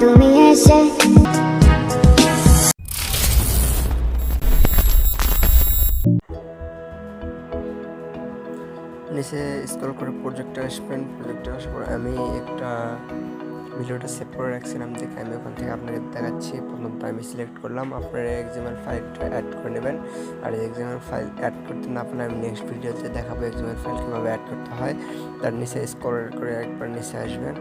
তুমি এসে। নিচে স্ক্রল করে প্রজেক্টে আসবেন। প্রজেক্টে আসার পর আমি একটা ভিডিওটা সেভ করে রাখছিলাম, দেখে আমি ওখান থেকে আপনাকে দেখাচ্ছি। প্রথমটা আমি সিলেক্ট করলাম, আপনারা এক্সএমএল ফাইলটা অ্যাড করে নেবেন। আর এক্সএমএল ফাইল অ্যাড করতে না পারলে আমি নেক্সট ভিডিওতে দেখাবো এক্সএমএল ফাইল কীভাবে অ্যাড করতে হয়। তার নিচে স্ক্রল করে একবার নিচে আসবেন।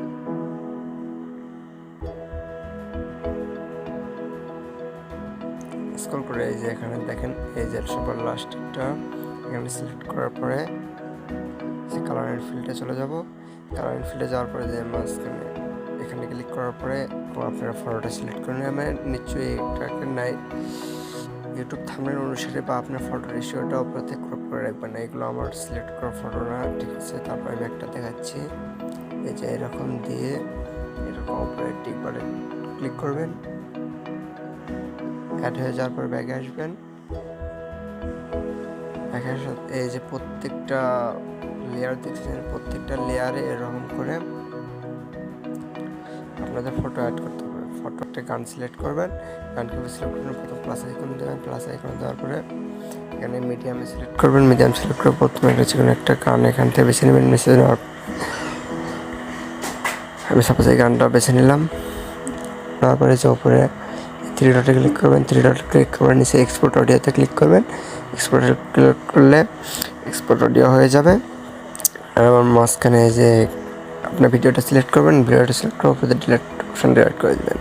স্ক্রল করে এই যে এখানে দেখেন, এই যে সবার লাস্টটা এখানে সিলেক্ট করার পরে যে কালার অ্যান্ড ফিল্ডে চলে যাব। কালার অ্যান্ড ফিল্ডে যাওয়ার পরে যে মাঝখানে এখানে ক্লিক করার পরে আপনারা ফটোটা সিলেক্ট করে নেবেন। নিশ্চয়ই এটাকে নাই ইউটিউব থাম্বনেল অনুসারে বা আপনার ফটো রেশিওটা উপরে ক্রপ করে রাখবেন না, এগুলো আমার সিলেক্ট করা ফটো না, ঠিক আছে। তারপর আমি একটা দেখাচ্ছি, এই যে এরকম দিয়ে এরকম উপরে টিকবারে ক্লিক করবেন। অ্যাড হয়ে যাওয়ার পর ব্যাগে আসবেন। এই যে প্রত্যেকটা লেয়ার দেখছেন, প্রত্যেকটা লেয়ারে এরকম করে আপনাদের ফটো অ্যাড করতে হবে। ফটো একটা গান সিলেক্ট করবেন, গানকে সিলেক্ট করবেন, প্রথম প্লাস আইকন দেবেন। প্লাস আইকন দেওয়ার পরে এখানে মিডিয়ামে সিলেক্ট করবেন। মিডিয়াম সিলেক্ট করে প্রথমে একটা যেকোনো একটা গান এখান থেকে বেছে নেবেন। বেছে নেওয়ার আমি সাপোজ এই গানটা বেছে নিলাম। তারপরে যে ওপরে থ্রি ডটে ক্লিক করবেন। থ্রি ডটে ক্লিক করবেন, নিচে এক্সপোর্ট অডিওতে ক্লিক করবেন। এক্সপোর্টে ক্লিক করলে এক্সপোর্ট অডিও হয়ে যাবে। আর আমার মাঝখানে যে আপনার ভিডিওটা সিলেক্ট করবেন, ভিডিওটা সিলেক্ট করার পরে ডিলিট অপশন ডিলিট করে দেবেন।